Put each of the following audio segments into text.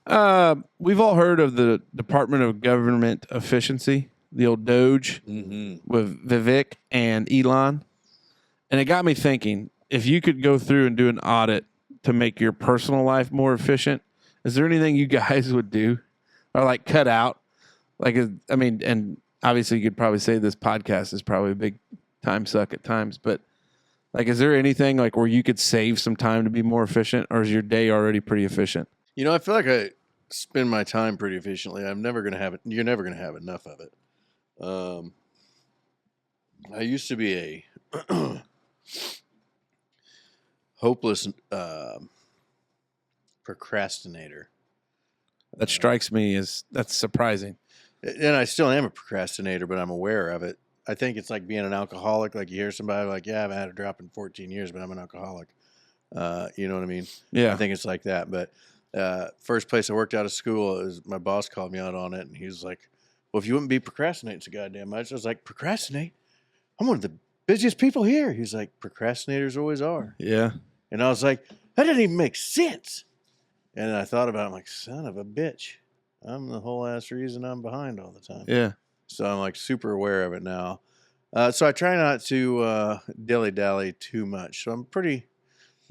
We've all heard of the Department of Government Efficiency, the old DOGE with Vivek and Elon. And it got me thinking, if you could go through and do an audit to make your personal life more efficient, is there anything you guys would do or like cut out? Like, I mean, and obviously you could probably say this podcast is probably a big time suck at times, but like, is there anything like where you could save some time to be more efficient, or is your day already pretty efficient? You know, I feel like I spend my time pretty efficiently. I'm never going to have it. You're never going to have enough of it. I used to be a hopeless procrastinator. That strikes me as that's surprising. And I still am a procrastinator, but I'm aware of it. I think it's like being an alcoholic. Like you hear somebody like, yeah, I haven't had a drop in 14 years, but I'm an alcoholic. You know what I mean? Yeah. I think it's like that. But first place I worked out of school, is my boss called me out on it, and he was like, well, if you wouldn't be procrastinating so goddamn much. I was like, procrastinate? I'm one of the busiest people here. He's like, procrastinators always are. Yeah. And I was like, that doesn't even make sense. And I thought about it, I'm like, son of a bitch. I'm the whole ass reason I'm behind all the time. Yeah. So I'm like super aware of it now. So I try not to dilly-dally too much. So I'm pretty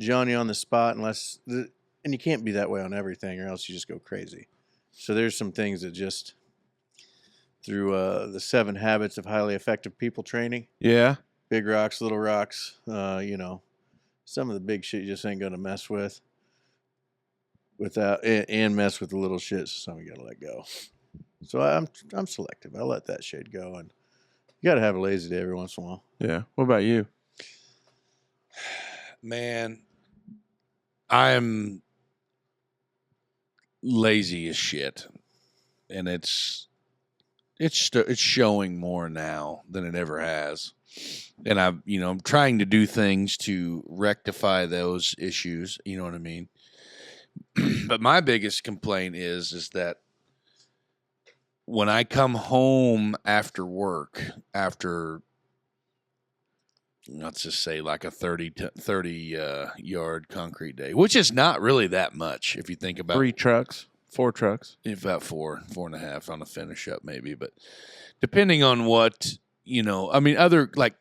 Johnny on the spot and you can't be that way on everything or else you just go crazy. So there's some things that just through the 7 Habits of Highly Effective People training. Yeah. Big rocks, little rocks, you know, some of the big shit you just ain't going to mess with without and mess with the little shit. So some you got to let go. So I'm selective. I let that shit go, and you got to have a lazy day every once in a while. Yeah. What about you? Man, I'm lazy as shit, and it's showing more now than it ever has. And I'm trying to do things to rectify those issues. You know what I mean? But my biggest complaint is that when I come home after work, after let's just say like a 30 yard concrete day, which is not really that much if you think about 4 trucks. About four and a half on a finish up maybe, but depending on what, other like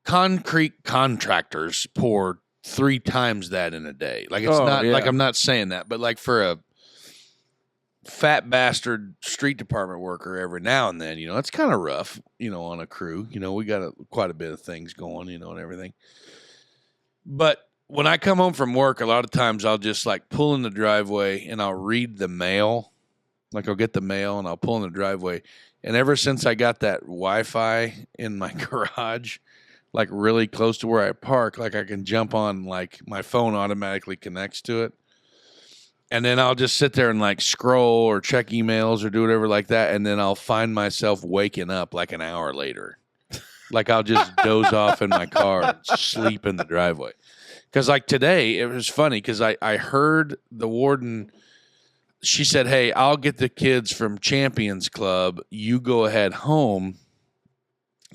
concrete contractors pour 3 times that in a day. Like it's like, I'm not saying that, but like for a fat bastard street department worker every now and then, it's kind of rough, on a crew. We got quite a bit of things going, and everything. But when I come home from work, a lot of times I'll just like pull in the driveway and I'll read the mail. Like I'll get the mail and I'll pull in the driveway. And ever since I got that Wi-Fi in my garage, like really close to where I park, like I can jump on, like my phone automatically connects to it. And then I'll just sit there and like scroll or check emails or do whatever like that. And then I'll find myself waking up like an hour later. Like I'll just doze off in my car and sleep in the driveway. Because like today, it was funny because I heard the warden, she said, hey, I'll get the kids from Champions Club. You go ahead home.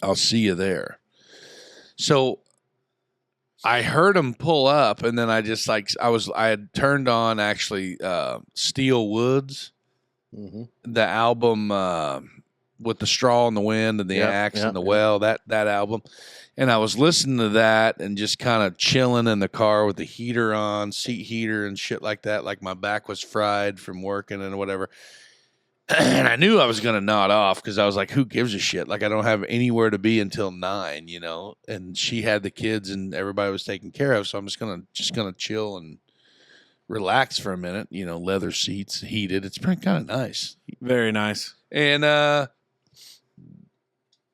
I'll see you there. So I heard him pull up, and then I just like I had turned on actually Steel Woods, the album with the straw in the wind and the axe and the well, that album, and I was listening to that and just kind of chilling in the car with the heater on, seat heater and shit like that. Like my back was fried from working and whatever. And I knew I was going to nod off because I was like, who gives a shit? Like, I don't have anywhere to be until 9, and she had the kids and everybody was taken care of. So I'm just going to chill and relax for a minute, leather seats, heated. It's pretty kind of nice. Very nice. And I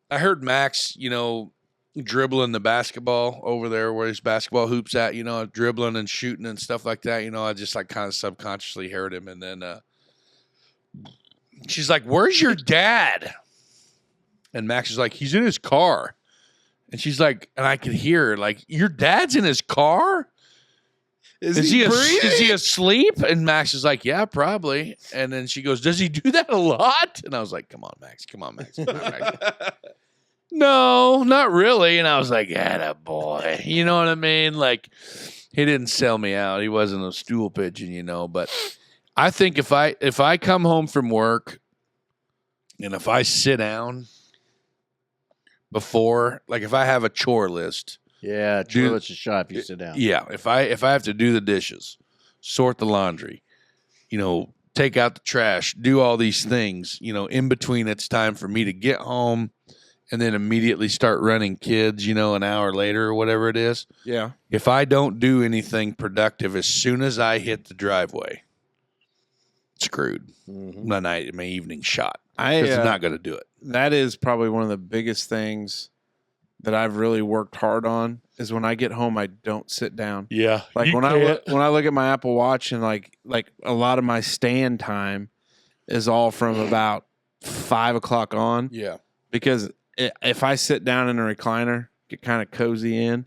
heard Max, dribbling the basketball over there where his basketball hoops at, dribbling and shooting and stuff like that. I just like kind of subconsciously heard him. And then, she's like, where's your dad? And Max is like, he's in his car. And she's like, and I could hear her like, your dad's in his car? Is he asleep? And Max is like, yeah, probably. And then she goes, does he do that a lot? And I was like, come on, Max. No, not really. And I was like, yeah, boy. You know what I mean? Like, he didn't sell me out. He wasn't a stool pigeon, but I think if I come home from work and if I sit down before, like if I have a chore list. Yeah, chore list is shot if you sit down. Yeah, if I have to do the dishes, sort the laundry, take out the trash, do all these things, in between it's time for me to get home and then immediately start running kids, an hour later or whatever it is. Yeah. If I don't do anything productive as soon as I hit the driveway, screwed. My evening shot. I'm not going to do it. That is probably one of the biggest things that I've really worked hard on is when I get home, I don't sit down. Yeah. Like when I look at my Apple Watch and like a lot of my stand time is all from about 5 o'clock on. Yeah. Because if I sit down in a recliner, get kind of cozy in,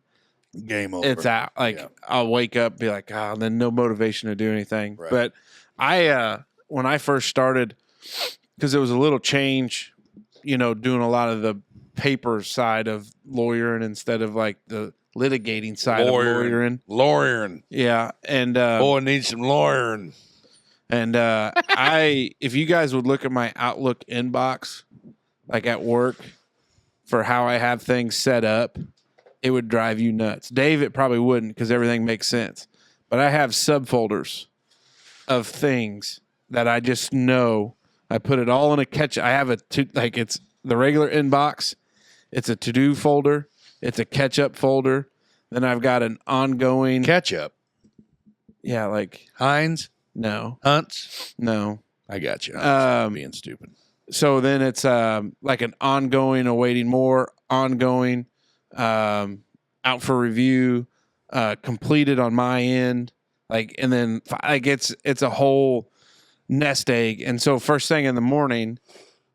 game over. it's out. Like I'll wake up, be like, and then no motivation to do anything. Right. But when I first started, because it was a little change, doing a lot of the paper side of lawyering instead of like the litigating side of lawyering. Yeah. And boy, needs some lawyering. And if you guys would look at my Outlook inbox, like at work, for how I have things set up, it would drive you nuts. Dave, it probably wouldn't because everything makes sense. But I have subfolders of things that I just know. I put it all in a catch. I have it's the regular inbox. It's a to-do folder. It's a catch-up folder. Then I've got an ongoing catch-up. Yeah, like Heinz? No. Hunts? No. I got you. I'm being stupid. So then it's like an ongoing, awaiting more, ongoing, out for review, completed on my end, and then it's a whole nest egg. And so first thing in the morning,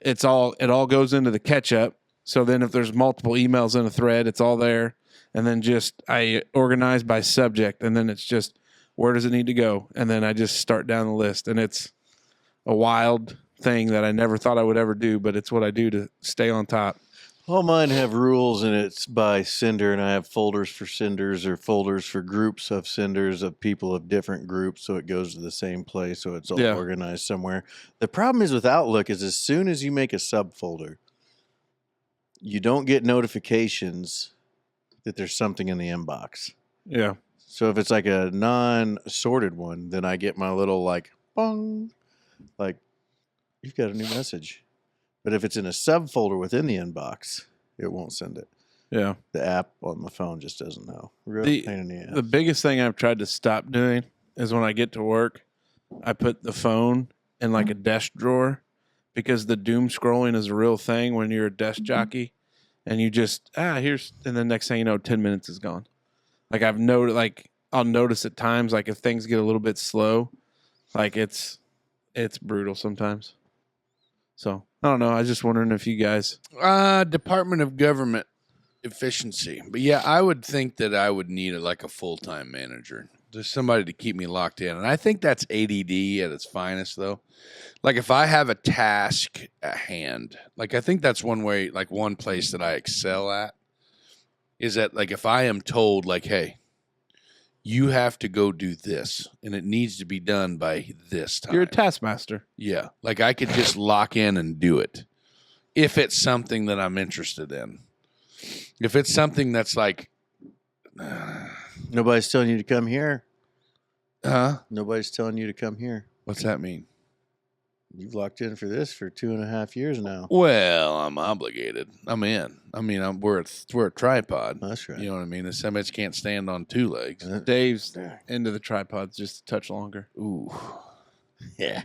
it all goes into the catch up. So then if there's multiple emails in a thread, it's all there. And then I organize by subject, and then it's just where does it need to go, and then I just start down the list, and it's a wild thing that I never thought I would ever do, but it's what I do to stay on top. All mine have rules, and it's by sender, and I have folders for senders or folders for groups of senders of people of different groups, so it goes to the same place, so it's all organized somewhere. The problem is with Outlook is as soon as you make a subfolder, you don't get notifications that there's something in the inbox. Yeah. So if it's like a non-sorted one, then I get my little bong, you've got a new message. But if it's in a subfolder within the inbox, it won't send it. Yeah. The app on my phone just doesn't know. Real pain in the ass. The biggest thing I've tried to stop doing is when I get to work, I put the phone in a desk drawer because the doom scrolling is a real thing when you're a desk jockey and you just, and the next thing you know, 10 minutes is gone. I've noticed, I'll notice at times, if things get a little bit slow, it's brutal sometimes. So I don't know. I was just wondering if you guys, Department of Government efficiency, but yeah, I would think that I would need a full-time manager, just somebody to keep me locked in, and I think that's ADD at its finest, though. If I have a task at hand, I think that's one way, one place that I excel at. Is that if I am told hey, you have to go do this and it needs to be done by this time. You're a taskmaster. Yeah. I could just lock in and do it if it's something that I'm interested in. If it's something that's nobody's telling you to come here. Huh? Nobody's telling you to come here. What's that mean? You've locked in for this for 2.5 years now. Well, I'm obligated. I'm in. We're a tripod. That's right. You know what I mean? Some bitch can't stand on two legs. Dave's into the tripod's just a touch longer. Ooh. Yeah.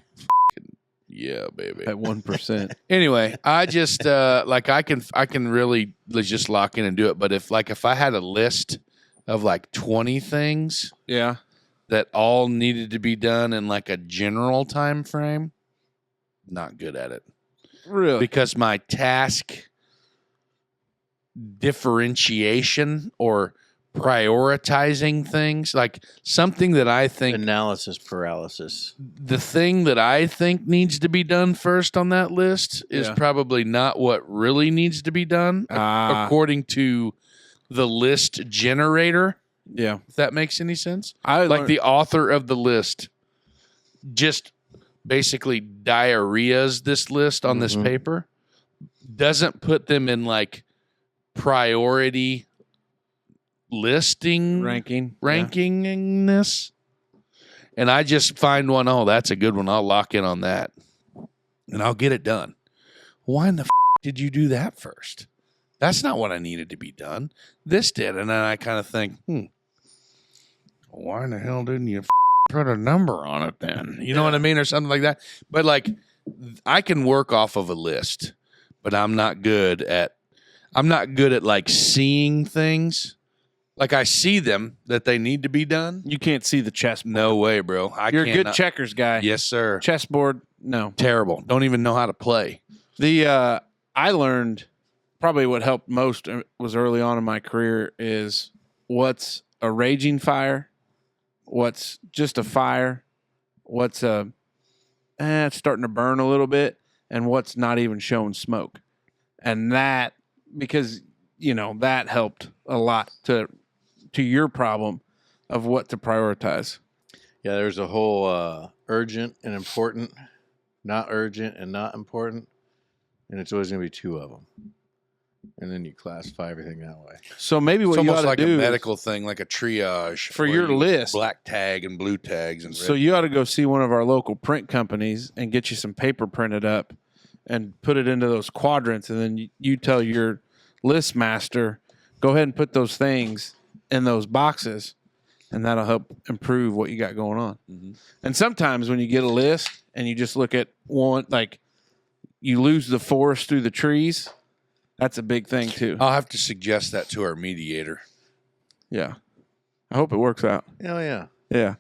Yeah, baby. At 1%. Anyway, I just I can really just lock in and do it. But if I had a list of 20 things, that all needed to be done in a general time frame, not good at it. Really? Because my task differentiation or prioritizing things, something that I think analysis paralysis. The thing that I think needs to be done first on that list is probably not what really needs to be done according to the list generator. Yeah. If that makes any sense. The author of the list just basically diarrheas this list on this paper, doesn't put them in like priority listing rankingness. And I just find one, oh, that's a good one. I'll lock in on that and I'll get it done. Why in the did you do that first? That's not what I needed to be done. This did. And then I kind of think, why in the hell didn't you put a number on it then? You know what I mean? Or something like that. But like, I can work off of a list, but I'm not good at like seeing things. Like I see them that they need to be done. You can't see the chessboard. No way, bro. You're a good checkers guy. Yes, sir. Chessboard, no. Terrible. Don't even know how to play. I learned probably what helped most was early on in my career is what's a raging fire, what's just a fire, what's it's starting to burn a little bit, and what's not even showing smoke. And that, because, that helped a lot to your problem of what to prioritize. Yeah, there's a whole urgent and important, not urgent and not important, and it's always going to be two of them. And then you classify everything that way. So maybe what it's you ought almost to like do a medical thing, like a triage for your list, black tag and blue tags, and red. So you ought to go see one of our local print companies and get you some paper printed up and put it into those quadrants, and then you tell your list master, go ahead and put those things in those boxes, and that'll help improve what you got going on. Mm-hmm. And sometimes when you get a list and you just look at one, like you lose the forest through the trees, that's a big thing too. I'll have to suggest that to our mediator. Yeah. I hope it works out. Oh, yeah. Yeah.